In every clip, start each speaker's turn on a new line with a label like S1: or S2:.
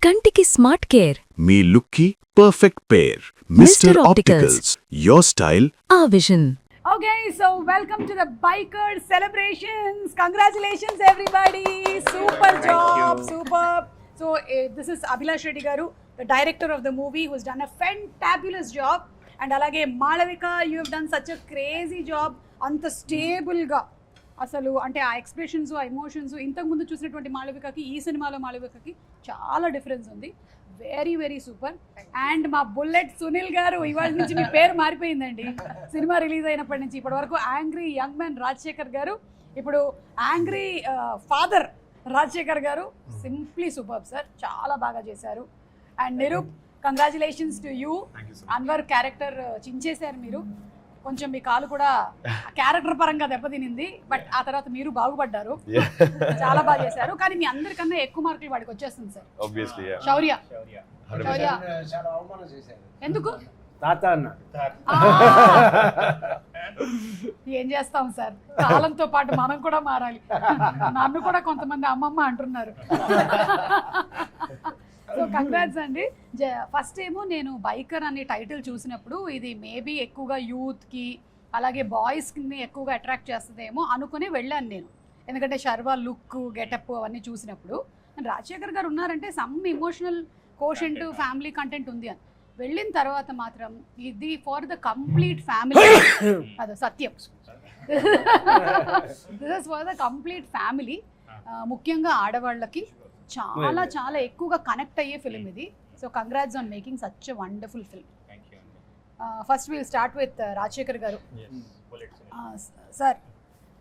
S1: కంటికి smart care
S2: మీ లుక్కి perfect pair Mister Opticals your style
S1: ఆ vision.
S3: Okay, so welcome to the Biker celebrations. Congratulations, everybody. Super job, superb. So this is Abhilash Reddy garu, the director of the movie, who's done a fantabulous job. And alage Malavika, you have done such a crazy job. Anta stable ga. అసలు అంటే ఆ expressions ఆ emotions ఇంతకుముందు చూసినటువంటి మాళవికకి ఈ సినిమాలో మాళవికకి చాలా difference ఉంది. Very very super. అండ్ మా బుల్లెట్ సునీల్ గారు, ఇవాళ నుంచి మీ పేరు మారిపోయిందండి. సినిమా రిలీజ్ అయినప్పటి నుంచి ఇప్పటి వరకు యాంగ్రీ యంగ్ మ్యాన్ రాజశేఖర్ గారు, ఇప్పుడు యాంగ్రీ ఫాదర్ రాజశేఖర్ గారు. సింప్లీ సూపర్ సార్, చాలా బాగా చేశారు. And Nirup, congratulations to you. Anwar character చించేశారు మీరు. కొంచెం మీ కాలు కూడా క్యారెక్టర్ పరంగా దెబ్బతినింది, బట్ ఆ తర్వాత మీరు బాగుపడ్డారు. చాలా బాగా చేశారు. కానీ మీ అందరికన్నా ఎక్కువ మార్కులు వాడికి వచ్చేస్తుంది సార్. శౌర్య ఎందుకు
S4: తాత అన్న
S3: ఏం చేస్తాం సార్, కాలంతో పాటు మనం కూడా మారాలి. నన్ను కూడా కొంతమంది అమ్మమ్మ అంటున్నారు. సో కంగ్రాట్స్ అండి. ఫస్ట్ ఏమో నేను బైకర్ అనే టైటిల్ చూసినప్పుడు ఇది మేబీ ఎక్కువగా యూత్కి అలాగే బాయ్స్ని ఎక్కువగా అట్రాక్ట్ చేస్తుందేమో అనుకుని వెళ్ళాను నేను. ఎందుకంటే శర్వా లుక్ గెటప్ అవన్నీ చూసినప్పుడు రాజశేఖర్ గారు ఉన్నారంటే some emotional quotient family content ఉంది అని వెళ్ళిన తర్వాత మాత్రం ఇది ఫర్ ద కంప్లీట్ ఫ్యామిలీ. అదే సత్యం, this is for the complete family. ముఖ్యంగా ఆడవాళ్ళకి చాలా చాలా ఎక్కువగా కనెక్ట్ అయ్యే ఫిల్మ్ ఇది. So congrats on making such a wonderful film. First will start with Rajasekhar garu. Sir,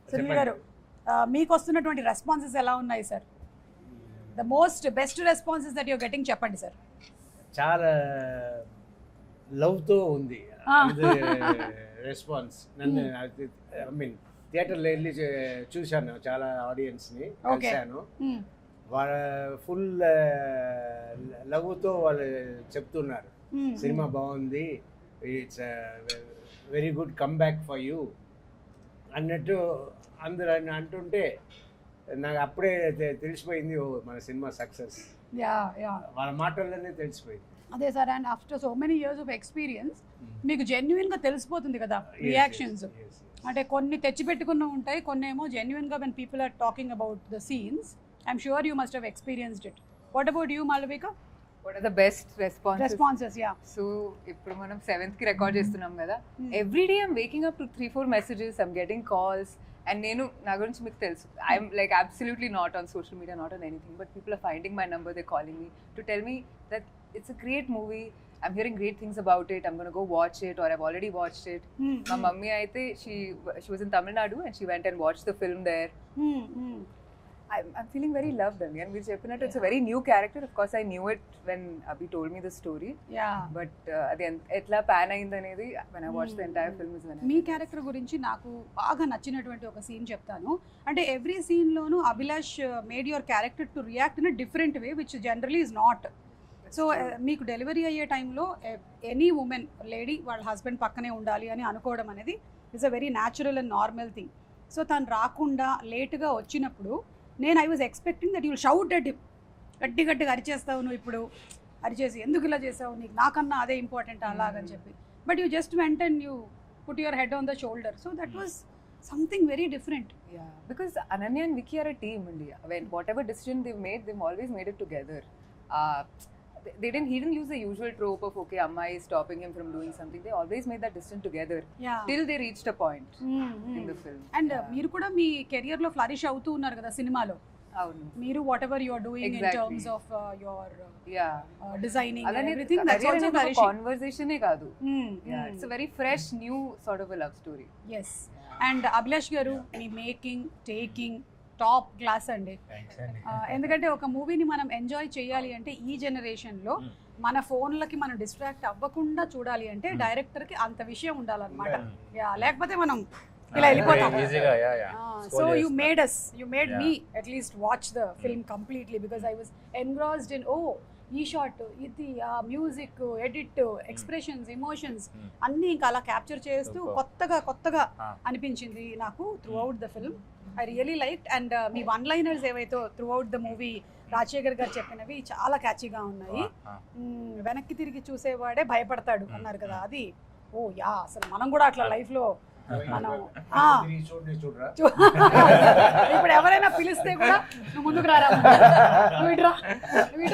S3: Sunil garu, మీకు వస్తున్నటువంటి రెస్పాన్సెస్ ఎలా ఉన్నాయి sir? The most best responses that you're getting చెప్పండి సార్.
S4: చాలా లవ్తో ఉంది రెస్పాన్స్. నన్ను ఐ మీన్ థియేటర్లో వెళ్ళి చూశాను, చాలా ఆడియన్స్ని కలిశాను. వాళ్ళ ఫుల్ లవ్తో వాళ్ళు చెప్తున్నారు సినిమా బాగుంది, it's very good come back for you అన్నట్టు అందరూ అంటుంటే నాకు అప్పుడే తెలిసిపోయింది, ఓ మన సినిమా సక్సెస్ వాళ్ళ మాటల్లోనే తెలిసిపోయింది.
S3: అదే sir, and after so many years of experience మీకు జెన్యున్గా తెలిసిపోతుంది కదా రియాక్షన్స్. అంటే కొన్ని తెచ్చిపెట్టుకున్న ఉంటాయి, కొన్ని ఏమో జెన్యున్గా when people are talking about the scenes. I'm sure you must have experienced it. What about you, Malavika?
S5: What are the best responses?
S3: Yeah.
S5: So, ఇప్పుడు మనం 7th కి రికార్డ్ చేస్తున్నాం కదా. Every day I'm waking up to 3-4 messages, I'm getting calls, and నేను నా గురించి మీకు తెలుసు, I'm like absolutely not on social media, not on anything, but people are finding my number, they're calling me to tell me that it's a great movie, I'm hearing great things about it, I'm going to go watch it, or I've already watched it. My mummy aithe she was in Tamil Nadu and she went and watched the film there. I'm feeling very loved, and we cheppinattu it's a very new character. Of course I knew it when Abhi told me the story, but adi etla pan ayindi anedi when I watched the entire film is when
S3: మీ character గురించి నాకు బాగా నచ్చినటువంటి ఒక scene చెప్తాను. అంటే every scene లోను Abhilash made your character to react in a different way which generally is not. So మీకు డెలివరీ అయ్యే టైంలో ఎనీ ఉమెన్ లేడీ వాళ్ళ హస్బెండ్ పక్కనే ఉండాలి అని అనుకోవడం అనేది it's a very natural and normal thing. So తను రాకుండా లేటుగా వచ్చినప్పుడు నేను I was expecting that you will shout at him, గట్టిగా అరిచేస్తావు నువ్వు, ఇప్పుడు అరిచేసి ఎందుకు ఇలా చేసావు, నీకు నాకన్నా అదే ఇంపార్టెంట్ అలాగని చెప్పి. But you just went and you put your head on the shoulder. So that was something very different.
S5: Yeah, because Ananya and Vicky are a team, India. When whatever decision they've made, they've always made it together. He didn't use the usual trope of okay, Amma is stopping him from doing something. They always made that decision together till they reached a point in the film.
S3: And మీరు కూడా మీ career లో flourish అవుతూ ఉన్నారు కదా సినిమాలో.
S5: అవును,
S3: మీరు whatever you are doing in terms of your designing
S5: and
S3: everything, that's also
S5: a conversation ఏ కాదు. It's a very fresh new sort of a love story.
S3: Yes. And Abhilash గారు మీ మేకింగ్ టేకింగ్ టాప్ క్లాస్ అండి. ఎందుకంటే ఒక మూవీని మనం enjoy చేయాలి అంటే ఈ జనరేషన్లో మన ఫోన్లకి మనం డిస్ట్రాక్ట్ అవ్వకుండా చూడాలి అంటే డైరెక్టర్కి అంత విషయం ఉండాలన్నమాట. లేకపోతే మనం ఇలా వెళ్ళిపోతాం. So you made me at least watch the film completely because I was engrossed in ఈ షాట్, ఇది, ఆ మ్యూజిక్, ఎడిట్, ఎక్స్ప్రెషన్స్, ఎమోషన్స్ అన్నీ ఇంకా అలా క్యాప్చర్ చేస్తూ కొత్తగా అనిపించింది నాకు throughout the film. I really like. And మీ వన్ లైనర్స్ ఏవైతే throughout the movie Rajasekhar garu చెప్పినవి చాలా క్యాచీగా ఉన్నాయి. వెనక్కి తిరిగి చూసేవాడే భయపడతాడు అన్నారు కదా, అది ఓ యా అసలు మనం కూడా అట్లా లైఫ్లో మనం
S4: చూడరా
S3: ఇప్పుడు ఎవరైనా పిలిస్తే కూడా నువ్వు ముందుకు రారా, నువ్వు ఇటు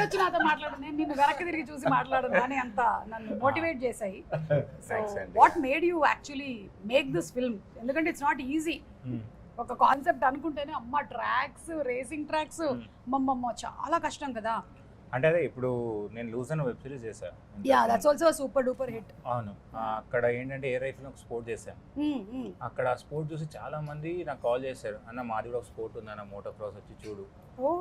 S3: వచ్చి నాతో మాట్లాడు, నేను నిన్ను వెనక్కి తిరిగి చూసి మాట్లాడను అని అంత నన్ను మోటివేట్ చేశాయి. So what made you actually make this film? ఎందుకంటే ఇట్స్ నాట్ ఈజీ. ఒక కాన్సెప్ట్ అనుకుంటేనే అమ్మ ట్రాక్స్, రేసింగ్ ట్రాక్స్, అమ్మమ్మ చాలా కష్టం కదా.
S6: అంటే అదే ఇప్పుడు నేను లూజ్ అని వెబ్ సిరీస్ చేశాను.
S3: Yeah that's also super duper hit.
S6: అవును, అక్కడ ఏంటంటే ఏ రైఫిల్ ఒక స్పోర్ట్ చేశాను. అక్కడ ఆ స్పోర్ట్ చూసి చాలా మంది నాకు కాల్ చేశారు, అన్న మాది కూడా ఒక స్పోర్ట్ ఉంది అన్న, మోటార్ క్రాస్ వచ్చి చూడు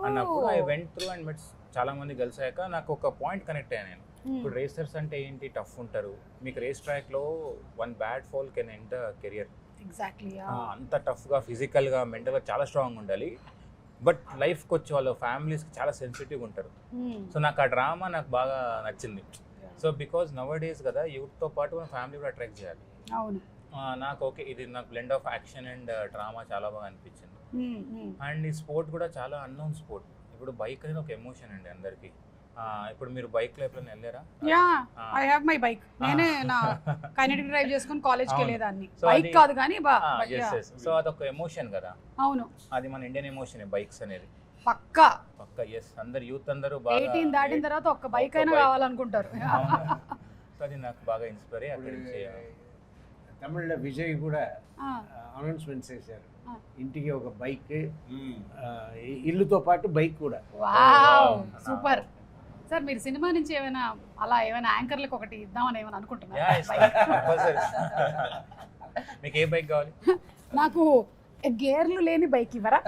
S6: అన్నప్పుడు ఐ వెంట్ త్రూ అండ్ మెట్స్ చాలా మంది కలిసాక నాకు ఒక పాయింట్ కనెక్ట్ అయ్యాను నేను. ఇప్పుడు రేసర్స్ అంటే ఏంటి, టఫ్ ఉంటారు. మీకు రేస్ ట్రాక్ లో one bad fall can end career.
S3: Exactly.
S6: అంత టఫ్గా ఫిజికల్గా మెంటల్గా చాలా స్ట్రాంగ్ ఉండాలి. బట్ లైఫ్కి వచ్చే వాళ్ళ ఫ్యామిలీస్కి చాలా సెన్సిటివ్గా ఉంటారు. సో నాకు ఆ డ్రామా నాకు బాగా నచ్చింది. సో బికాజ్ నవ్ డేస్ కదా యూత్తో పాటు మన ఫ్యామిలీ కూడా అట్రాక్ట్ చేయాలి.
S3: అవును,
S6: నాకు ఓకే ఇది నాకు blend of action and drama చాలా బాగా అనిపించింది. అండ్ ఈ స్పోర్ట్ కూడా చాలా అన్నోన్ స్పోర్ట్. ఇప్పుడు బైక్ అనేది ఒక ఎమోషన్ అండి అందరికి. ఇప్పుడు మీరు బైక్ లో ఎప్పుడైనా వెళ్ళారా?
S3: Yeah I have my bike. నేనే నా కైనెటిక్ డ్రైవ్ చేసుకొని కాలేజ్కి వెళ్ళేదాన్ని. బైక్ కాదు కానీ
S6: సో అదొక ఎమోషన్ కదా.
S3: అవును,
S6: అది మన ఇండియన్ ఎమోషన్ బైక్స్ అనేది.
S3: పక్కా
S6: ఎస్, అందరు యూత్ అందరూ
S3: 18 దాటిన తర్వాత ఒక్క బైక్ అయినా కావాలనుకుంటారు.
S6: అది నాకు బాగా ఇన్స్పైర్ అయ్యి అక్కడి నుంచి.
S4: తమిళ్లో విజయ్ కూడా అనౌన్స్మెంట్ చేశారు, ఇంటికి ఒక బైక్, ఇల్లుతో పాటు బైక్ కూడా.
S3: Wow super. సార్ మీరు సినిమా నుంచి ఏమైనా అలా ఏమైనా యాంకర్లకు ఒకటి ఇద్దామని ఏమైనా అనుకుంటున్నారా?
S6: మీకు ఏ బైక్ కావాలి?
S3: నాకు గేర్లు లేని బైక్ ఇవ్వరా?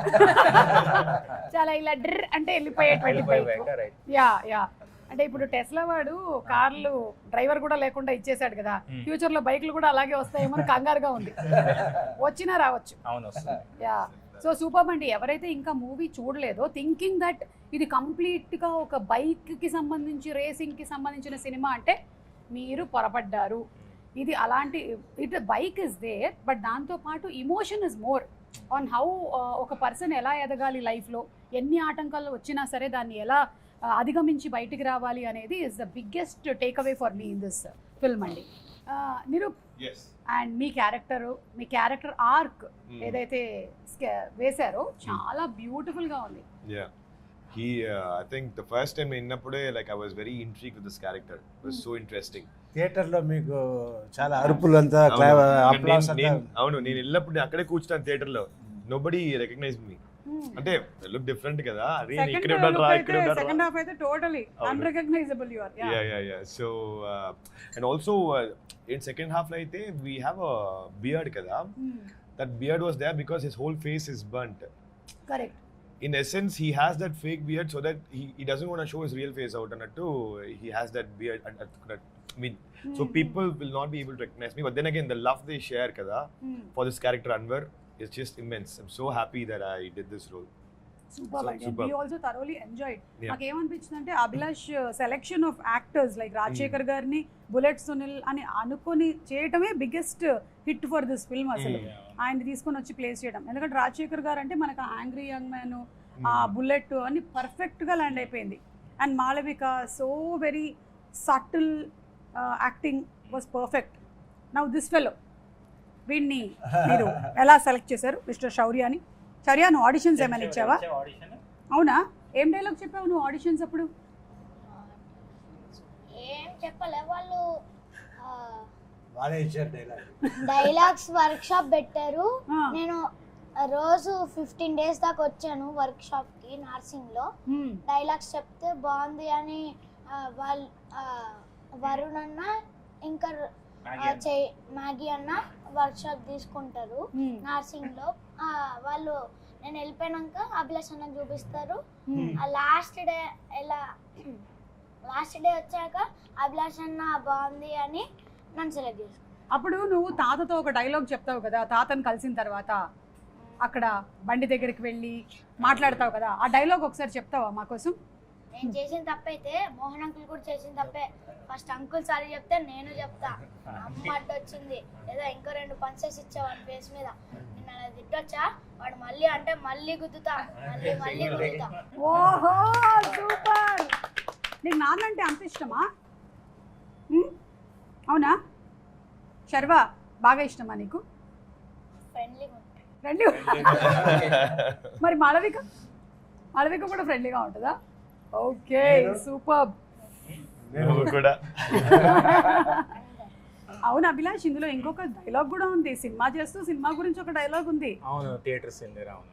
S3: చాలా ఇలా డ్ర్ అంటే వెళ్ళిపోయేటువంటి బైక్. యా యా అంటే ఇప్పుడు టెస్లా వాడు కార్లు డ్రైవర్ కూడా లేకుండా ఇచ్చేసాడు కదా, ఫ్యూచర్ లో బైక్లు కూడా అలాగే వస్తాయేమో కంగారుగా ఉంది. వచ్చినా రావచ్చు. యా సో సూపర్ అండి. ఎవరైతే ఇంకా మూవీ చూడలేదో, థింకింగ్ దట్ ఇది కంప్లీట్గా ఒక బైక్కి సంబంధించి రేసింగ్కి సంబంధించిన సినిమా అంటే మీరు పొరపడ్డారు. ఇది అలాంటి it bike is there, but దాంతోపాటు emotion is more on how ఒక పర్సన్ ఎలా ఎదగాలి లైఫ్లో, ఎన్ని ఆటంకాలు వచ్చినా సరే దాన్ని ఎలా అధిగమించి బయటికి రావాలి అనేది is the biggest take away for me in this film అండి. నిరూప్ అండ్ మీ క్యారెక్టర్ ఆర్క్ ఏదైతే వేశారో చాలా బ్యూటిఫుల్ గా ఉంది.
S7: I think the first time విన్నప్పుడే like I was very intrigued with this character. It was so interesting.
S4: Theatre లో మీకు చాలా అరుపులు అంతా
S7: అవును, నేను వెళ్ళినప్పుడు అక్కడే కూర్చున్నాను థియేటర్ లో. Nobody recognise me. అంటే లుక్ డిఫరెంట్ కదా, అరే ఇక్కడ ఉన్నారా ఇక్కడ ఉన్నారా.
S3: సెకండ్ హాఫ్ అయితే totally unrecognizable you are.
S7: Yeah so and also in second half లో అయితే we have a beard కదా. That beard was there because his whole face is burnt.
S3: Correct.
S7: In essence he has that fake beard so that he doesn't want to show his real face out, and he has that beard. I mean, so people will not be able to recognize me, but then again the love they share kada for this character Anwar is just immense. I'm so happy that I did this role.
S3: Superb. We also thoroughly enjoyed. నాకు ఏమనిపించింది అంటే Abhilash selection of actors like Rajasekhar గారిని, bullet Sunil అని అనుకొని చేయటమే biggest hit for this film. అసలు ఆయన తీసుకొని వచ్చి ప్లేస్ చేయడం, ఎందుకంటే రాజశేఖర్ గారు అంటే మనకు యాంగ్రీ యంగ్ మ్యాన్, ఆ బుల్లెట్ అని పర్ఫెక్ట్గా ల్యాండ్ అయిపోయింది. And Malavika so very subtle acting was perfect. Now this fellow వీడిని మీరు ఎలా సెలెక్ట్ చేశారు మిస్టర్ శౌర్యాని? శౌర్య నువ్వు ఆడిషన్స్ ఏమైనా ఇచ్చావా? అవునా, ఏం డైలాగ్ చెప్పావు నువ్వు ఆడిషన్స్ అప్పుడు?
S8: ఏం చెప్పలే, వాళ్ళు
S3: డైలాగ్స్
S8: వర్క్ షాప్ పెట్టారు. నేను రోజు 15 days దాకా వచ్చాను వర్క్ షాప్ కి నర్సింగ్ లో. డైలాగ్స్ చెప్తే బాగుంది అని వాళ్ళు వరుణ్ అన్న ఇంకా మ్యాగీ అన్న వర్క్ షాప్ తీసుకుంటారు నర్సింగ్ లో. వాళ్ళు నేను వెళ్ళిపోయినాక అభిలాష్ అన్నకు చూపిస్తారు. లాస్ట్ డే వచ్చాక అభిలాష్ అన్న బాగుంది అని నన్ను సెలెక్ట్ చేసుకున్నాను.
S3: అప్పుడు నువ్వు తాతతో ఒక డైలాగ్ చెప్తావు కదా, తాతను కలిసిన తర్వాత అక్కడ బండి దగ్గరికి వెళ్ళి మాట్లాడతావు కదా, ఆ డైలాగ్ ఒకసారి చెప్తావా మా కోసం?
S8: నేను చేసిన తప్పైతే మోహన్ అంకుల్ కూడా చేసిన తప్పే. ఫస్ట్ అంకుల్ సారీ చెప్తే నేను చెప్తా. అమ్మ అడ్డొచ్చింది ఏదో ఇంకో 2 పంచెస్ ఇచ్చా వాడి ఫేస్ మీద, నేను అలా తిట్టొచ్చా, వాడు మళ్ళీ అంటే మళ్ళీ గుద్దుతా, మళ్ళీ గుద్దుతా.
S3: ఓహో సూపర్. నీకు నాన్న అంటే అంత ఇష్టమా? అవునా? శర్వా బాగా ఇష్టమా నీకు?
S8: ఫ్రెండ్లీగా ఉంటాయి.
S3: ఫ్రెండ్లీ. మరి మాళవిక కూడా ఫ్రెండ్లీగా ఉంటుందా? Okay super.
S7: కూడా
S3: అవును అభిలాష్, ఇందులో ఇంకొక డైలాగ్ కూడా ఉంది. సినిమా చేస్తూ సినిమా గురించి ఒక డైలాగ్ ఉంది.
S6: అవును, థియేటర్ సీన్ దగ్గర. అవును,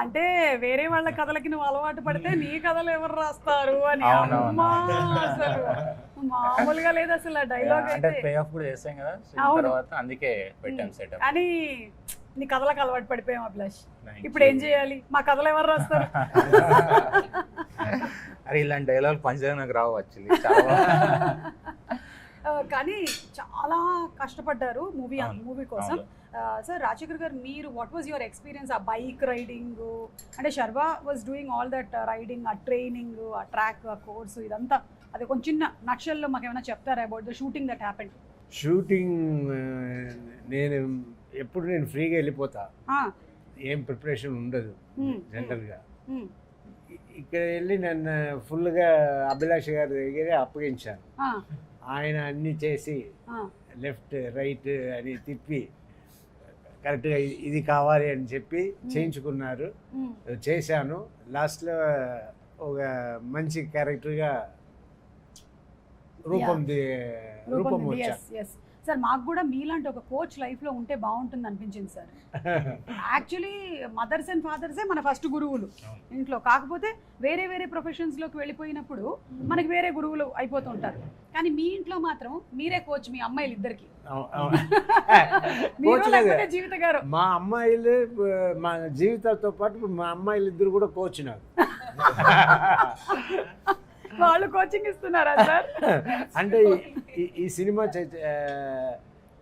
S3: అంటే వేరే వాళ్ళ కథలకి నువ్వు అలవాటు పడితే నీ కథలు ఎవరు రాస్తారు అని. అమ్మా, అసలు మామూలుగా లేదు అసలు ఆ డైలాగ్
S6: అంటే
S3: అయితే.
S6: పే ఆఫ్ కూడా చేసాం కదా తర్వాత, అందుకే పెట్టాం సెటప్.
S3: కానీ నీ కథలకు అలవాటు పడిపోయాం అభిలాష్. ఇప్పుడు ఏం చేయాలి? మా కథలు ఎవరు రాస్తారు?
S6: అరే ఇలాంటి డైలాగ్ పంచడం నాకు రావు యాక్చువల్లీ. చాలా
S3: కానీ చాలా కష్టపడ్డారు మూవీ కోసం. సార్ రాజశేఖర్ గారు, మీరు వాట్ వాజ్ యువర్ ఎక్స్పీరియన్స్ ఆ బైక్ రైడింగ్? అంటే Sharwa was doing all that riding, ఆ ట్రైనింగ్, ఆ ట్రాక్, ఆ కోర్సు, ఇదంతా అది కొంచెం చిన్న నక్షల్లో మాకు ఏమైనా చెప్తారా about the shooting that happened?
S4: Shooting నేను ఎప్పుడు నేను ఫ్రీగా వెళ్ళిపోతా, ఏం ప్రిపరేషన్ ఉండదు జనరల్గా. ఇక్కడ వెళ్ళి నన్ను ఫుల్గా అభిలాష్ గారి దగ్గర అప్పగించాను. ఆయన అన్నీ చేసి లెఫ్ట్ రైట్ అని తిప్పి కరెక్ట్గా ఇది కావాలి అని చెప్పి చేయించుకున్నారు. చేశాను. లాస్ట్లో ఒక మంచి క్యారెక్టర్గా రూపం వచ్చా.
S3: సార్ మాకు కూడా మీలాంటి ఒక కోచ్ లైఫ్లో ఉంటే బాగుంటుంది అనిపించింది సార్. యాక్చువల్లీ మదర్స్ అండ్ ఫాదర్సే మన ఫస్ట్ గురువులు ఇంట్లో. కాకపోతే వేరే వేరే ప్రొఫెషన్స్లోకి వెళ్ళిపోయినప్పుడు మనకి వేరే గురువులు అయిపోతూ ఉంటారు. కానీ మీ ఇంట్లో మాత్రం మీరే కోచ్ మీ అమ్మాయిలు ఇద్దరికి. జీవిత గారు
S4: మా అమ్మాయిలు, మా జీవితాలతో పాటు మా అమ్మాయిలు ఇద్దరు కూడా కోచ్ నాకు.
S3: వాళ్ళు కోచింగ్ ఇస్తున్నారా సార్?
S4: అంటే ఈ సినిమా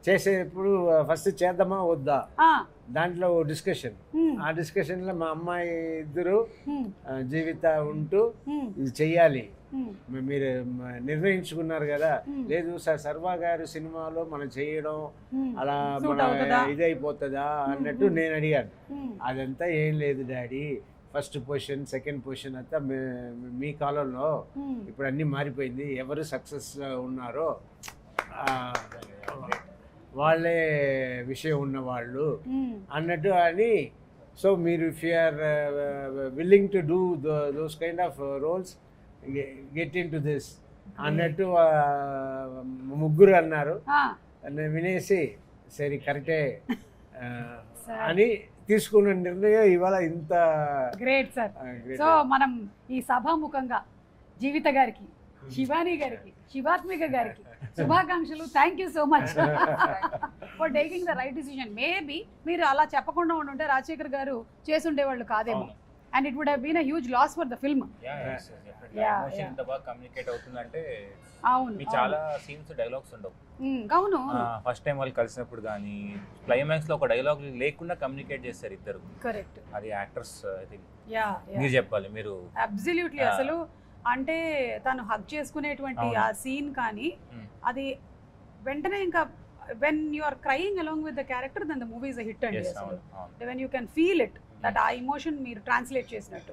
S4: చేసేటప్పుడు ఫస్ట్ చేద్దామా వద్దా దాంట్లో డిస్కషన్. ఆ డిస్కషన్లో మా అమ్మాయి ఇద్దరు జీవిత ఉంటూ ఇది చెయ్యాలి మీరు నిర్ణయించుకున్నారు కదా. లేదు సార్ సర్వా గారి సినిమాలో మనం చేయడం అలా మన ఇదైపోతుందా అన్నట్టు నేను అడిగాను. అదంతా ఏం లేదు daddy, first position second position అంతా మీ కాలంలో ఇప్పుడు అన్నీ మారిపోయింది. ఎవరు సక్సెస్ ఉన్నారో వాళ్ళే విషయం ఉన్నవాళ్ళు అన్నట్టు అని. సో మీరు if you are willing to do those kind of roles get into this అన్నట్టు ముగ్గురు అన్నారు. వినేసి సరే కరెక్టే అని తీసుకున్న నిర్ణయం ఇవాళ ఇంత
S3: గ్రేట్ సార్. సో మనం ఈ సభాముఖంగా జీవిత గారికి, శివాని గారికి, శివాత్మిక గారికి శుభాకాంక్షలు. Thank you so much for taking the right decision. Maybe మీరు అలా చెప్పకుండా ఉంటే రాజశేఖర్ గారు చేసి ఉండేవాళ్ళు కాదేమో. And it would have been a huge loss for the film.
S6: ఎంత బాగా కమ్యూనికేట్ అవుతుందంటే
S3: అవును,
S6: మీ చాలా సీన్స్ డైలాగ్స్ ఉండవు.
S3: అవును,
S6: ఫస్ట్ టైం వాళ్ళు కలిసినప్పుడు కానీ క్లైమాక్స్ లో ఒక డైలాగ్ లేకుండా కమ్యూనికేట్ చేస్తారు ఇద్దరు.
S3: కరెక్ట్.
S6: అది యాక్టర్స్ ఐ థింక్
S3: యా
S6: మీరు చెప్పాలి. మీరు
S3: అబ్సల్యూట్లీ అసలు అంటే తను హగ్ చేసుకునేటువంటి ఆ సీన్ కానీ అది వెంటనే ఇంకా when you are crying along with the character then the movie is a hit and when you can feel it that ఆ ఎమోషన్ మీరు ట్రాన్స్లేట్ చేసినట్టు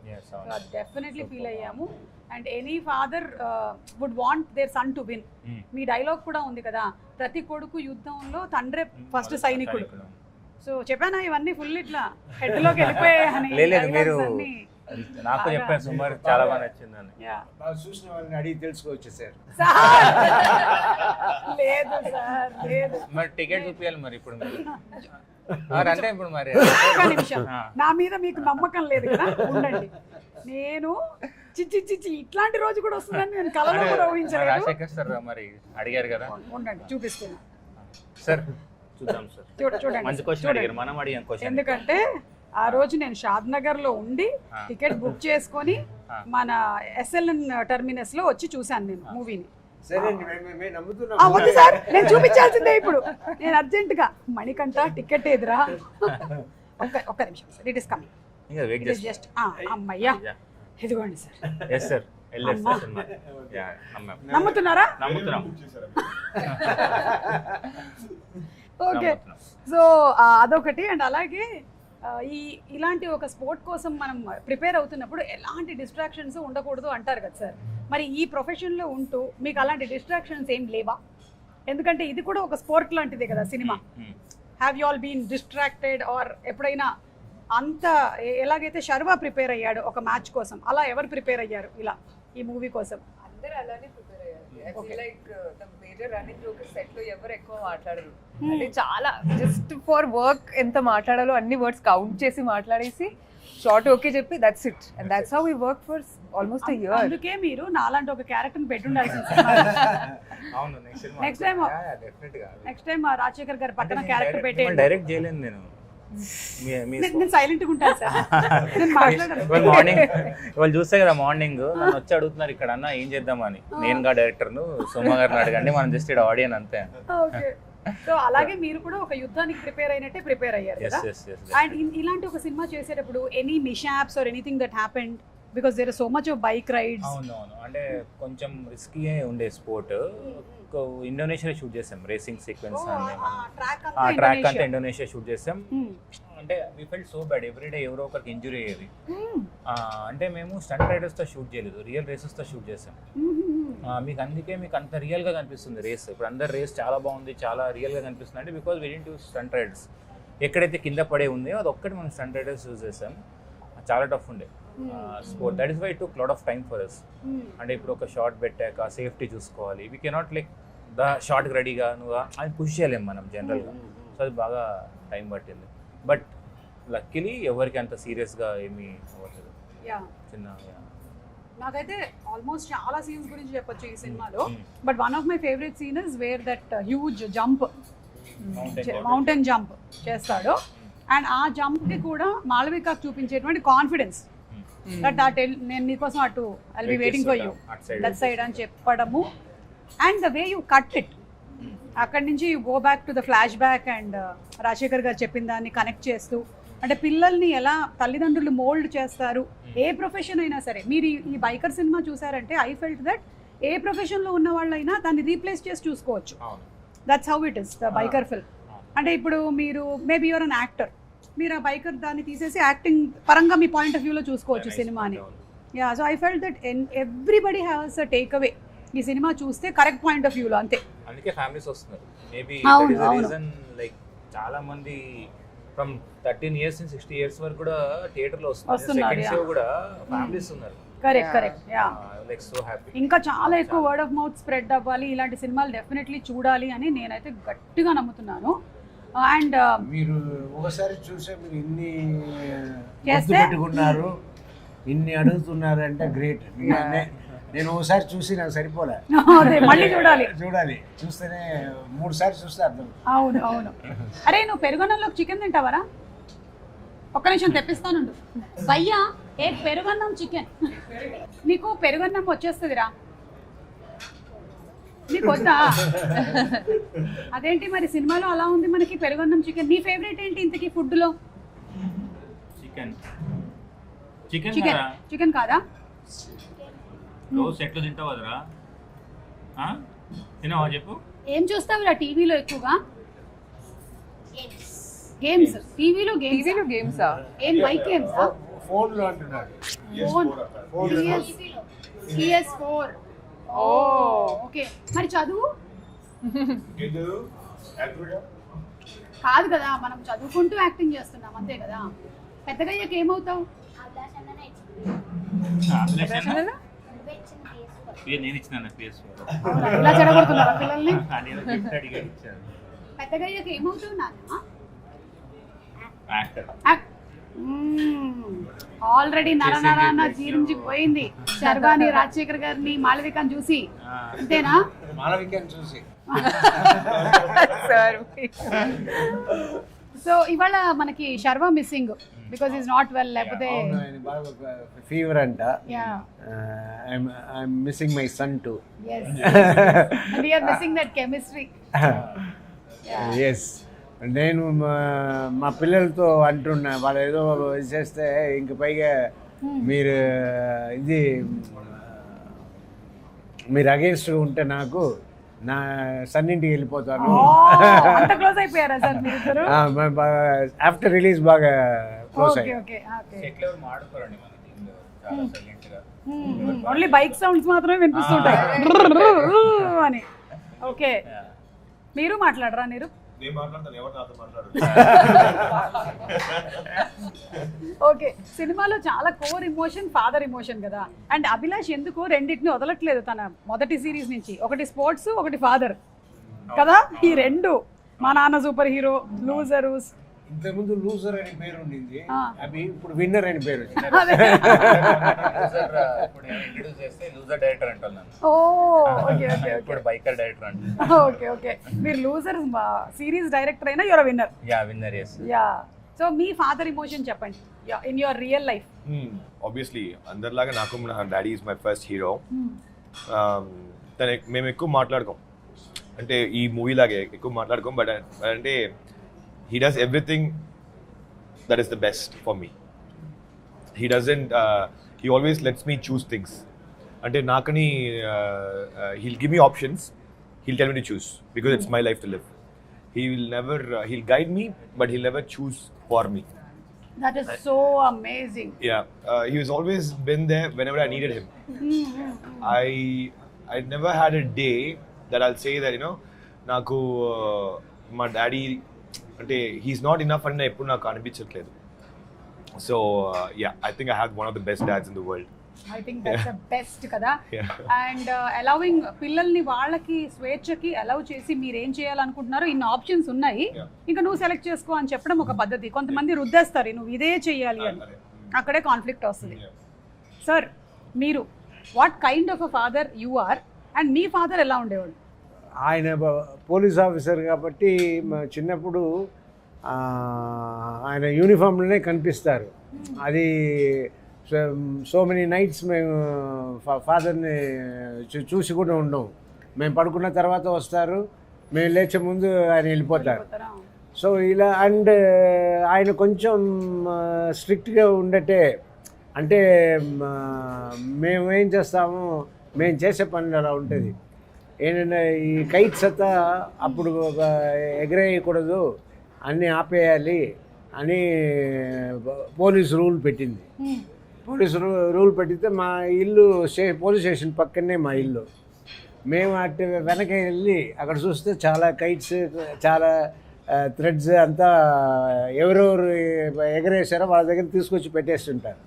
S3: డెఫినెట్లీ ఫీల్ అయ్యాము. And any father would want their son to win. మీ dialogue కూడా ఉంది కదా, ప్రతి కొడుకు యుద్ధంలో తండ్రే ఫస్ట్ సైనికుడు. సో చెప్పానా ఇవన్నీ ఫుల్ ఇట్లా హెడ్ లోకి వెళ్ళిపోయాయని.
S6: మీరు నాకు చెప్పాను సుమారు చాలా బాగా నచ్చిందని.
S4: చూసిన వాళ్ళని అడిగి తెలుసుకోవచ్చు సార్.
S3: లేదు సార్ లేదు.
S6: మరి టికెట్ చూపించాలి మరి ఇప్పుడు అంటే ఇప్పుడు మరి
S3: ఒక్క నిమిషం, నా మీద మీకు నమ్మకం లేదు కదా, ఉండండి. నేను చిచ్చి ఇట్లాంటి రోజు కూడా వస్తుందని నేను కలలో కూడా ఊహించలేదు.
S6: రాజశేఖర్ సార్ మరి అడిగారు కదా,
S3: ఉండండి చూపిస్తున్నా
S6: సార్. చూద్దాం సార్,
S3: చూడండి
S6: మంచి క్వశ్చన్ అడిగారు, మనం అడిగాం క్వశ్చన్.
S3: ఎందుకంటే ఆ రోజు నేను షాద్నగర్ లో ఉండి టికెట్ బుక్ చేసుకొని మన ఎస్ఎల్ఎన్ టర్మినస్ లో వచ్చి చూశాను నేను మూవీని. వద్దు సార్, నేను చూపించాల్సిందే ఇప్పుడు. నేను అర్జెంట్ గా మణికంఠ టికెట్ ఎదురా, ఒక్క నిమిషం sir, it is coming just. అమ్మయ్యా ఇదిగోండి సార్.
S6: Yes sir. వెళ్ళేస్తా సినిమా. Yeah, నమ్మాం.
S3: నమ్ముతున్నారా?
S6: నమ్ముతున్నాం.
S3: ఓకే, సో అదొకటి. అండ్ అలాగే ఇలాంటి ఒక స్పోర్ట్ కోసం మనం ప్రిపేర్ అవుతున్నప్పుడు ఎలాంటి డిస్ట్రాక్షన్స్ ఉండకూడదు అంటారు కదా సార్. మరి ఈ ప్రొఫెషన్లో ఉంటూ మీకు అలాంటి డిస్ట్రాక్షన్స్ ఏం లేవా? ఎందుకంటే ఇది కూడా ఒక స్పోర్ట్ లాంటిదే కదా సినిమా. Have you all been distracted or ఎప్పుడైనా అంత ఎలాగైతే శర్వా ప్రిపేర్ అయ్యాడు ఒక మ్యాచ్ కోసం, అలా ఎవరు ప్రిపేర్ అయ్యారు ఇలా ఈ మూవీ కోసం?
S5: అందరూ అలానే ప్రిపేర్ అయ్యారు. I feel like the major running joke set లో ఎవరు ఎక్కువ మాట్లాడరు. అంటే చాలా జస్ట్ ఫర్ వర్క్ ఎంత మాట్లాడాలో అన్ని వర్డ్స్ కౌంట్ చేసి మాట్లాడేసి షార్ట్ ఓకే చెప్పి that's it. And that's how we work for almost a year.
S3: అందుకే మీరు నాలాంటి ఒక క్యారెక్టర్ పెట్టుండాల్సింది.
S6: అవును,
S3: next time next time Rajasekhar గారి పక్కన క్యారెక్టర్ పెట్టేయండి.
S6: డైరెక్ట్ చేయలేను నేను.
S3: నేను సైలెంట్ గా ఉంటాను సార్, నేను మాట్లాడను.
S6: మార్నింగ్ వాళ్ళు చూస్తే కదా, మార్నింగ్ నన్ను వచ్చి అడుగుతున్నారు ఇక్కడ అన్న ఏం చేద్దామని. నేను గా డైరెక్టర్ను, సుమ గారిని అడగండి, మనం జస్ట్ ఇక్కడ ఆడియన్ అంతే.
S3: ఓకే, సో అలాగే మీరు కూడా ఒక యుద్ధానికి ప్రిపేర్ అయినట్టే ప్రిపేర్ అయ్యారు కదా. అండ్ ఇలాంటి ఒక సినిమా చేసేటప్పుడు any mishaps or anything that happened because there is so much of bike rides?
S6: అవునవును, అంటే కొంచెం రిస్కీ ఉండే స్పోర్ట్. ఇండోనేషియా షూట్ చేసాం రేసింగ్ సీక్వెన్స్ అన్ని. ఆ ట్రాక్ అంతా ఇండోనేషియా షూట్ చేసాం. అంటే we felt so bad, everyday ఎవరో ఒకరికి ఇంజురీ అయ్యేది. అంటే మేము స్టంట్ రైడర్స్తో షూట్ చేయలేదు, రియల్ రేసెస్తో షూట్ చేసాం. మీకు అందుకే మీకు అంత రియల్గా కనిపిస్తుంది రేస్. ఇప్పుడు అందరు రేస్ చాలా బాగుంది, చాలా రియల్గా కనిపిస్తుంది అంటే because we didn't use stunt riders. ఎక్కడైతే కింద పడే ఉందో అది ఒక్కటి మనం స్టంట్ రైడర్స్ యూజ్ చేసాం. చాలా టఫ్ ఉండే sport. That is why took lot of time for us. అంటే ఇప్పుడు ఒక షార్ట్ పెట్టాక సేఫ్టీ చూసుకోవాలి. వీ కెనాట్ లైక్ ద షార్ట్కి రెడీగా నువ్వు అది పుష్ చేయలేము మనం జనరల్గా. సో అది బాగా టైం పట్టింది. బట్ లక్కీలీ ఎవరికి అంత సీరియస్గా ఏమీ అవ్వలేదు. చిన్న
S3: నాకైతే ఆల్మోస్ట్ చాలా సీన్స్ గురించి చెప్పొచ్చు ఈ సినిమాలో. But one of my favourite scene is where that huge jump, mountain jump చేస్తాడు. అండ్ ఆ జంప్కి కూడా మాళవికకు చూపించేటువంటి కాన్ఫిడెన్స్ దట్ నేను నీకోసం అటు I will be waiting for you that side అని చెప్పడము. And the way you cut it, అక్కడి నుంచి you go back to the flash back and Rajasekhar గారు చెప్పిన దాన్ని కనెక్ట్ చేస్తూ, అంటే పిల్లల్ని ఎలా తల్లిదండ్రులు మోల్డ్ చేస్తారు ఏ ప్రొఫెషన్ అయినా సరే. మీరు ఈ బైకర్ సినిమా చూసారంటే ఐ ఫెల్ట్ దట్ ఏ ప్రొఫెషన్లో ఉన్న వాళ్ళైనా దాన్ని రీప్లేస్ చేసి చూసుకోవచ్చు. That's how it is the biker film. అంటే ఇప్పుడు మీరు మేబీ యువర్ అన్ యాక్టర్, మీరు ఆ బైకర్ దాన్ని తీసేసి యాక్టింగ్ పరంగా మీ పాయింట్ ఆఫ్ వ్యూలో చూసుకోవచ్చు సినిమాని. Yeah, so I felt that everybody has a take away ఈ సినిమా చూస్తే కరెక్ట్ పాయింట్ ఆఫ్ వ్యూలో. అంతే,
S6: అందుకే ఫ్యామిలీస్ వస్తున్నారు. మేబీ రీజన్ లైక్ చాలా మంది ఫ్రమ్ 13 years నుంచి 60 years వరకు కూడా థియేటర్ లో వస్తున్నారు. కూడా ఫ్యామిలీస్ ఉన్నారు.
S3: Correct correct. Yeah,
S6: like so happy.
S3: ఇంకా చాలా ఎక్కువ వర్డ్ ఆఫ్ మౌత్ స్ప్రెడ్ అవ్వాలి, ఇలాంటి సినిమాలు డెఫినెట్లీ చూడాలి అని నేనైతే గట్టిగా నమ్ముతున్నాను. అండ్
S4: మీరు ఒకసారి చూసే మీరు ఇన్ని పెట్టుకున్నారు, ఇన్ని అడుగుతున్నారు అంటే గ్రేట్. నేను ఒకసారి చూసి నాకు సరిపోలే,
S3: మళ్ళీ చూడాలి
S4: చూస్తేనే 3 సార్లు చూస్తే అర్థం.
S3: అవును అవును. అరే నువ్వు పెరుగన్నంలో చికెన్ తింటావరా? ఒక్క నిమిషం తెప్పిస్తానుండు. భయ్యా ఏ పెరుగన్నం చికెన్. నీకు పెరుగన్నం వచ్చేస్తుందిరా, నీకు వద్దా? అదేంటి మరి సినిమాలో అలా ఉంది మనకి పెరుగన్నం చికెన్. నీ ఫేవరెట్ ఏంటి ఇంతకీ ఫుడ్లో?
S6: చికెన్.
S3: చికెన్ చికెన్ కాదా?
S6: రోజు ఎట్లా తింటావు కదరా? తిన్నావా చెప్పు.
S3: ఏం చూస్తావురా టీవీలో ఎక్కువగా? గేమ్స్. టీవీలో
S5: గేమ్స్.
S3: ఏం బైక్ గేమ్స్?
S4: ఫోన్లో అంటున్నారు.
S3: Phone PS4. ఓ ఓకే. మరి చదువు కాదు కదా, మనం చదువుకుంటూ యాక్టింగ్ చేస్తున్నాం అంతే కదా. పెద్దగా అయ్యాక ఏమవుతావు?
S6: నేను ఇచ్చిన
S3: ఇలా చెడగొడుతున్నారా పిల్లల్ని? పెద్దగా అయ్యాక ఏమవుతావు నాన్న? ఆల్రెడీ నరనరాన్న జీర్ణించిపోయింది శర్వాని, రాజశేఖర్ గారిని, మాళవికని చూసి. అంతేనా?
S4: మాళవికని చూసి.
S3: సో ఇవాళ మనకి Sharwa missing because is not well. లేకపోతే
S4: ఫీవర్ అంట. I'm missing my son too.
S3: yes and we are missing that chemistry.
S4: yes. నేను మా పిల్లలతో అంటున్నా, వాళ్ళు ఏదో చేస్తే ఇంక పైగా మీరు ఇది మీరు అగేన్స్ట్ ఉంటే నాకు నా సన్నింటికి వెళ్ళిపోతాను.
S3: అంత క్లోజ్ అయిపోయారా సార్ మీరిద్దరు?
S4: ఆఫ్టర్ రిలీజ్ బాగా క్లోజ్
S3: ఓకే
S4: అయ్యాం.
S3: Okay okay.
S6: సెట్లు ఎవరు మాడుకోరండి మన టీంలో, చాలా సైలెంట్ గా.
S3: ఓన్లీ బైక్ సౌండ్స్ మాత్రమే వినిపిస్తుంటాయి అని. ఓకే, మీరు మాట్లాడరా? మీరు
S7: నేను మాట్లాడతాను, ఎవరు నాతో మాట్లాడరు.
S3: ఓకే, సినిమాలో చాలా కోర్ ఇమోషన్ ఫాదర్ ఇమోషన్ కదా. అండ్ అభిలాష్ ఎందుకు రెండింటిని వదలట్లేదు తన మొదటి సిరీస్ నుంచి. ఒకటి స్పోర్ట్స్, ఒకటి ఫాదర్ కదా. ఈ రెండు, మా నాన్న సూపర్ హీరో, లూజరు.
S4: ఇంతకుముందు లూజర్ అని పేరు ఉండింది, అవి ఇప్పుడు విన్నర్ అని పేరు వచ్చింది.
S6: ఇప్పుడు ఇంట్రడ్యూస్ చేస్తే లూజర్ డైరెక్టర్ అంటాను నన్ను.
S3: ఓ ఓకే ఓకే
S6: ఇప్పుడు బైకర్ డైరెక్టర్ అంటాను.
S3: Okay okay. మీరు లూజర్ సిరీస్ డైరెక్టర్ అయినా your winner.
S6: Yeah, winner. Yes.
S3: Yeah. So మీ ఫాదర్ ఇమోషన్ చెప్పండి in your real life.
S7: Obviously అందరిలాగా నాకు నా daddy is my first hero. మేము ఎక్కువ మాట్లాడుకోం, అంటే ఈ మూవీ లాగే ఎక్కువ మాట్లాడుకోం. బట్ అంటే he does everything that is the best for me. He doesn't he always lets me choose things. Ante nakani he'll give me options, he'll tell me to choose because it's my life to live. He will never he'll guide me, but he'll never choose for me.
S3: That is so amazing.
S7: Yeah, he has always been there whenever I needed him. I never had a day that I'll say that, you know, naku my daddy అంటే he's not enough అని ఎప్పుడు నాకు అనిపించట్లేదు. So yeah, I think I have one of the best dads in the world.
S3: I think that's the best కదా. And allowing పిల్లల్ని వాళ్ళకి స్వేచ్ఛకి allow చేసి మీరు ఏం చేయాలనుకుంటున్నారో ఇన్ని ఆప్షన్స్ ఉన్నాయి, ఇంకా నువ్వు సెలెక్ట్ చేసుకో అని చెప్పడం ఒక పద్ధతి. కొంతమంది రుద్దేస్తారు నువ్వు ఇదే చేయాలి అని, అక్కడే కాన్ఫ్లిక్ట్ వస్తుంది. సార్, మీరు what kind of a father you are, and మీ ఫాదర్ ఎలా ఉండేవాడు?
S4: ఆయన పోలీస్ ఆఫీసర్ కాబట్టి చిన్నప్పుడు ఆయన యూనిఫామ్లోనే కనిపిస్తారు. అది సో మెనీ నైట్స్ మేము ఫాదర్ని చూసి కూడా ఉండము. మేము పడుకున్న తర్వాత వస్తారు, మేము లేచే ముందు ఆయన వెళ్ళిపోతారు. సో ఇలా. అండ్ ఆయన కొంచెం స్ట్రిక్ట్గా ఉండటే, అంటే మేము ఏం చేస్తాము, మేము చేసే పనులు అలా ఉంటుంది. ఏంటంటే ఈ కైట్స్ అంతా అప్పుడు ఎగరేయకూడదు, అన్నీ ఆపేయాలి అని పోలీస్ రూల్ పెట్టింది. పోలీస్ రూల్ పెట్టితే మా ఇల్లు పోలీస్ స్టేషన్ పక్కనే మా ఇల్లు. మేము అటు వెనక వెళ్ళి అక్కడ చూస్తే చాలా కైట్స్, చాలా థ్రెడ్స్ అంతా ఎవరెవరు ఎగరేసారో వాళ్ళ దగ్గర తీసుకొచ్చి పెట్టేస్తుంటారు.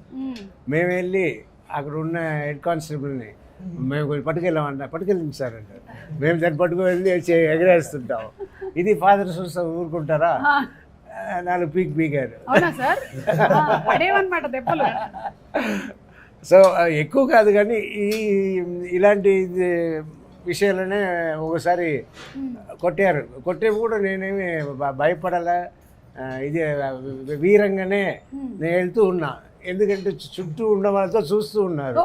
S4: మేము వెళ్ళి అక్కడ ఉన్న హెడ్ కానిస్టేబుల్ని మేము కొంచెం పట్టుకెళ్ళింది సార్ అంటే మేము దాన్ని పట్టుకు వెళ్ళి ఎగరేస్తుంటాం. ఇది ఫాదర్ చూస్తే ఊరుకుంటారా? 4 పీకారు. సో ఎక్కువ కాదు, కానీ ఇలాంటి విషయాలనే ఒకసారి కొట్టారు. కొట్టేవి కూడా నేనేమి భయపడాలా, ఇది వీరంగానే నేను వెళ్తూ ఉన్నా. ఎందుకంటే చుట్టూ ఉన్న వాళ్ళతో చూస్తూ ఉన్నారు,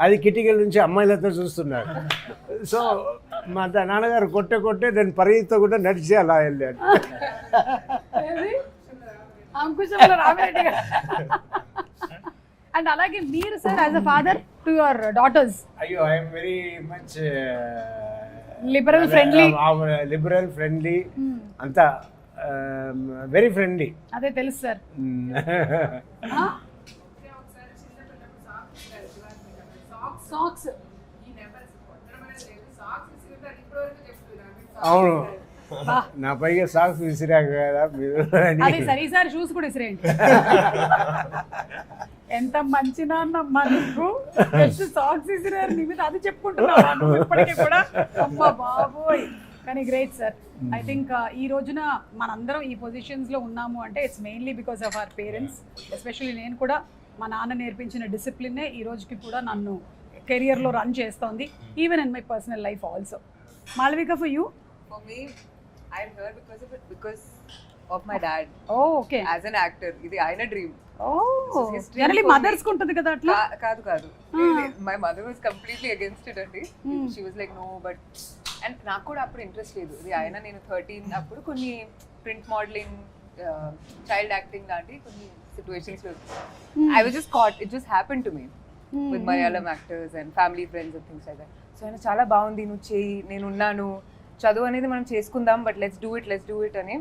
S4: అది కిటికీల నుంచి అమ్మాయిలతో చూస్తున్నారు. సో మా నాన్నగారు కొట్టే నేను పరిగెత్తో కూడా నడిచి అలా వెళ్ళాడు.
S3: అండ్ అలాగే మీరు sir as a father to your daughters?
S4: అయ్యో, I'm very much
S3: liberal
S4: friendly అంతా, వెరీ ఫ్రెండ్లీ.
S3: అదే తెలుసు సార్. సాక్స్
S4: అవును, నా పైగా సాక్స్ విసిరాక కదా మీరు.
S3: అది సరే సార్, షూస్ కూడా విసిరేయండి. ఎంత మంచి నాన్నమ్మా నీకు, సాక్స్ విసిరారు నీ మీద, అది చెప్పుకుంటున్నాను ఇప్పటికీ కూడా. అమ్మా బాబోయ్, కానీ గ్రేట్ సార్. ఐ థింక్ ఈ రోజున మనందరం ఈ పొజిషన్స్లో ఉన్నాము అంటే it's mainly because of our parents. Especially నేను కూడా మా నాన్న నేర్పించిన డిసిప్లినే ఈ రోజుకి కూడా నన్ను కెరియర్లో రన్ చేస్తోంది, even in my personal life also. Malavika, for you?
S5: For me, I'm here because of it, because of my dad.
S3: Oh, okay.
S5: As an actor, ఇది ఆయన డ్రీమ్.
S3: Oh, generally mothers కు ఉంటుంది కదా అట్లా.
S5: కాదు. My mother was completely against it అండి. She was like no, but and నాకు కూడా అప్పుడు ఇంట్రెస్ట్ లేదు. ఇది ఆయన నేను 13 అప్పుడు కొన్ని ప్రింట్ మోడలింగ్, చైల్డ్ యాక్టింగ్ లాంటి కొన్ని సిచ్యువేషన్స్ లో I was just caught. It just happened to me with Malayalam actors and family friends and things like that. So so ఆయన చాలా బాగుంది, నువ్వు చేయి, నేను ఉన్నాను, చదువు అనేది మనం చేసుకుందాం, బట్ లెట్స్ డూ ఇట్ అని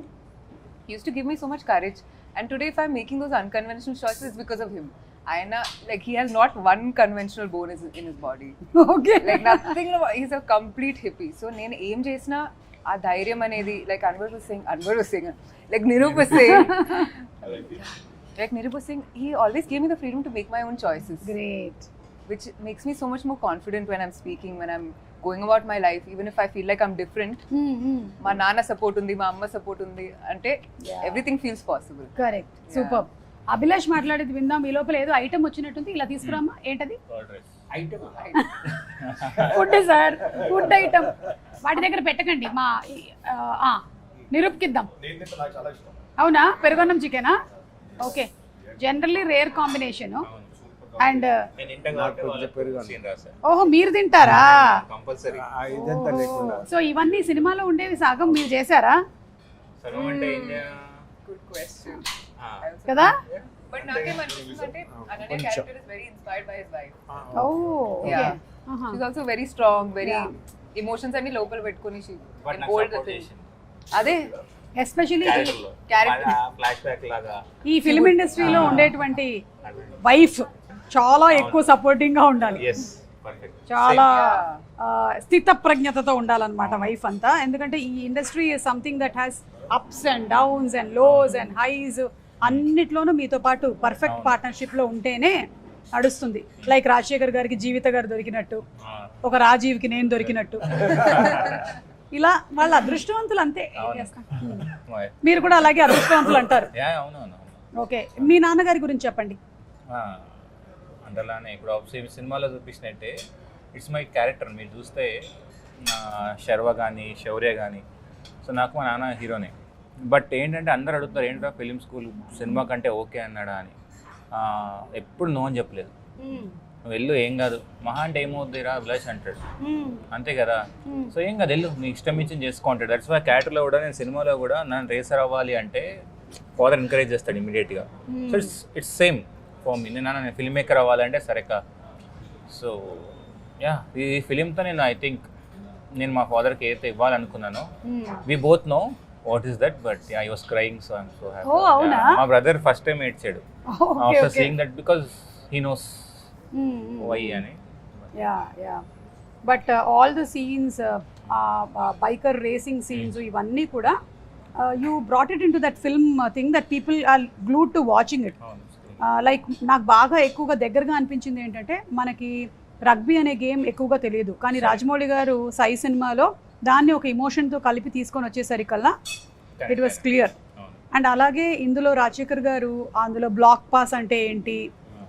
S5: use to give me so much courage. And today if I'm making those unconventional choices it's because of him. ఆయన like he has not one conventional bone in his body,
S3: okay
S5: like nothing, is a complete hippie. So నేను ఏం చేసినా ఆ ధైర్యం అనేది, like Anwar was saying like Nirup was saying he always gave me the freedom to make my own choices,
S3: great.
S5: which makes me so much more confident when I'm speaking, when I'm going about my life, even if I feel like I'm different. మా నాన్న support ఉంది, మా అమ్మ support ఉంది అంటే everything feels possible.
S3: Correct, super. Abhilash మాట్లాడేది విందాం. ఈ లోపల ఏదో ఐటమ్ వచ్చినట్టుంది, ఇలా తీసుకురామా. ఏంటది? Food sir, food item. వాటి దగ్గర పెట్టకండి, మా నిరూప్కిద్దాం. అవునా, పెరుగన్నం చికెనా? Okay, generally rare combination. And ఓహో, మీరు తింటారా? సో ఇవన్నీ సినిమాలో ఉండేవి సగం మీరు చేశారా?
S5: Good question.
S3: కదా?
S5: But నాకేమనిపిస్తుందంటే Ananya character is very inspired by his wife.
S3: Oh, okay.
S5: She's also very strong, very emotions అన్ని లోపల పెట్టుకొని she hold the thing. అదే
S3: ఎస్పెషల్లీ
S5: క్యారెక్టర్
S6: ఫ్లాష్ బ్యాక్ లాగా
S3: ఈ ఫిల్మ్ ఇండస్ట్రీలో ఉండేటువంటి వైఫ్ చాలా ఎక్కువ సపోర్టింగ్ గా ఉండాలి. చాలా స్థితప్రజ్ఞతతో ఉండాలన్నమాట వైఫ్ అంతా. ఎందుకంటే ఈ industry is something that has ups and downs and lows and highs. అన్నిట్లోనూ మీతో పాటు పర్ఫెక్ట్ పార్ట్నర్షిప్ లో ఉంటేనే నడుస్తుంది. లైక్ రాజశేఖర్ గారికి జీవిత గారు దొరికినట్టు, ఒక రాజీవ్కి నేను దొరికినట్టు. ఇలా వాళ్ళ అదృష్టవంతులు అంతే. మీరు కూడా అలాగే అదృష్టవంతులు అంటారు. ఓకే, మీ నాన్నగారి గురించి చెప్పండి.
S6: అందులోనే ఇప్పుడు సినిమాలో చూపించినట్టే ఇట్స్ మై క్యారెక్టర్. మీరు చూస్తే శర్వ కానీ శౌర్య కానీ, సో నాకు మా నాన్న హీరోనే. బట్ ఏంటంటే అందరు అడుగుతారు ఏంటో ఫిలిం స్కూల్ సినిమా కంటే ఓకే అన్నాడా అని. ఎప్పుడు నో అని చెప్పలేదు. నువ్వు వెళ్ళు, ఏం కాదు, మహా అంటే ఏమవుద్దిరా అభిలాష్ అంటాడు, అంతే కదా. సో ఏం కాదు, వెళ్ళు, నీ ఇష్టం ఇచ్చి చేసుకుంటాడు. దట్స్ వై క్యారెక్టర్లో కూడా నేను సినిమాలో కూడా నన్ను రేసర్ అవ్వాలి అంటే ఫాదర్ ఎంకరేజ్ చేస్తాడు ఇమీడియట్గా. So it's same for me. నేను ఫిల్మ్ మేకర్ అవ్వాలంటే సరేకా. సో యా, ఈ ఫిలింతో నేను ఐ థింక్ నేను మా ఫాదర్కి ఏదైతే ఇవ్వాలనుకున్నానో, we both know what is that, but I was crying, so I'm so happy. మా బ్రదర్ ఫస్ట్ టైం ఏడ్చాడు after seeing that because he knows why అని.
S3: But all the scenes, biker racing scenes, ఇవన్నీ కూడా you brought it into that film thing that people are glued to watching it. Like నాకు బాగా ఎక్కువగా దగ్గరగా అనిపించింది ఏంటంటే, మనకి రగ్బీ అనే గేమ్ ఎక్కువగా తెలియదు, కానీ రాజమౌళి గారు సాయి సినిమాలో దాన్ని ఒక ఎమోషన్తో కలిపి తీసుకొని వచ్చేసరికల్లా ఇట్ వాస్ క్లియర్. అండ్ అలాగే ఇందులో రాజశేఖర్ గారు అందులో బ్లాక్ పాస్ అంటే ఏంటి,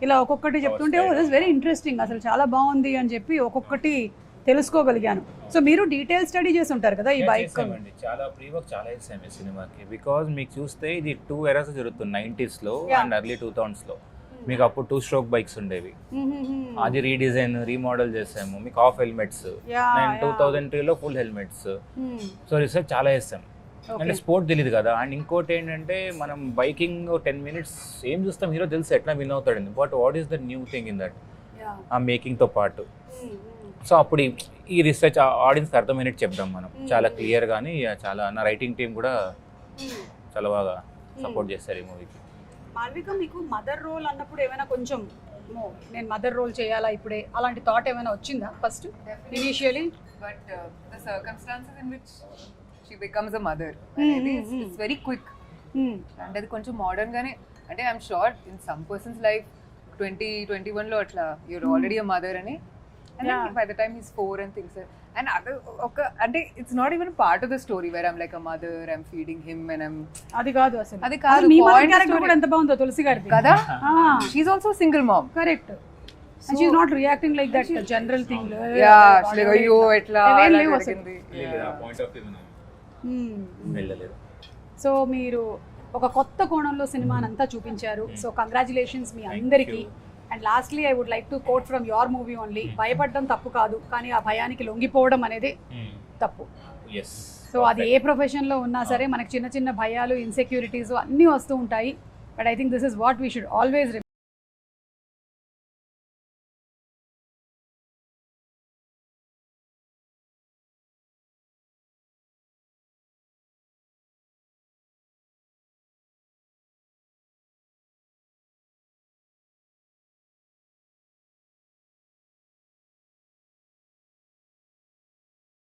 S3: ఇలా ఒక్కొక్కటి చెప్తుంటే ఇట్ వాస్ వెరీ ఇంట్రెస్టింగ్, అసలు చాలా బాగుంది అని చెప్పి ఒక్కొక్కటి తెలుసుకోగలిగాను. సో మీరు డీటెయిల్ స్టడీ చేసి ఉంటారు కదా ఈ బైక్.
S6: చాలా ప్రీ వర్క్ చాలా చేసాము ఈ సినిమాకి. బికాజ్ మీకు చూస్తే ఇది 2 ఎరాస్ జరుగుతుంది, 90s లో అండ్ ఎర్లీ 2000s లో. మీకు అప్పుడు 2 స్ట్రోక్ బైక్స్ ఉండేవి, అది రీడిజైన్ రీమోడల్ చేసాము. మీకు హాఫ్ హెల్మెట్స్, నేను 2003లో ఫుల్ హెల్మెట్స్. సో రీసెర్చ్ చాలా చేస్తాం. అంటే స్పోర్ట్ తెలియదు కదా. అండ్ ఇంకోటి ఏంటంటే, మనం బైకింగ్ 10 minutes ఏం చూస్తాం, హీరో తెలుసు ఎట్లా విన్ అవుతాడని, but what is the new thing in that ఆ మేకింగ్తో పాటు. సో అప్పుడు ఈ రీసెర్చ్ ఆడియన్స్కి అర్థమైనట్టు చెప్దాం మనం చాలా క్లియర్. కానీ చాలా నా రైటింగ్ టీం కూడా చాలా బాగా సపోర్ట్ చేస్తారు ఈ మూవీకి.
S3: మాల్విక, మీకు మదర్ రోల్ అన్నప్పుడు ఏమైనా కొంచెం నేను మదర్ రోల్ చేయాలా ఇప్పుడే అలాంటి థాట్ ఏమైనా వచ్చిందా first initially?
S5: But the circumstances in which she becomes a mother అనేది ఇట్స్ వెరీ క్విక్. అంటే అది కొంచెం మోడర్న్ గానే, అంటే I'm sure in some persons life 2021 లో అట్లా యూర్ ఆల్రెడీ అ మదర్ అని. And then by the time he's 4 and things like, and other okay, and it's not even a part of the story where I'm like a mother, I'm feeding him and I'm
S3: adi kaadu asalu mee mother character kuda enta baagundo Tulsi gardi kada. She's also a single mom, correct, and she's not reacting like that general thing.
S5: Yeah, she's like ayyo etla jarigindi
S6: point of view వెళ్ళలేదు.
S3: So మీరు ఒక కొత్త కోణంలో సినిమానంతా చూపించారు. So congratulations మీ అందరికీ. And lastly I would like to quote from your movie only, భయపడడం తప్పు కాదు, కానీ ఆ భయానికి లొంగిపోవడం అనేది తప్పు. సో అది ఏ ప్రొఫెషన్లో ఉన్నా సరే మనకి చిన్న చిన్న భయాలు, ఇన్సెక్యూరిటీస్ అన్నీ వస్తూ ఉంటాయి. But I think this is what we should always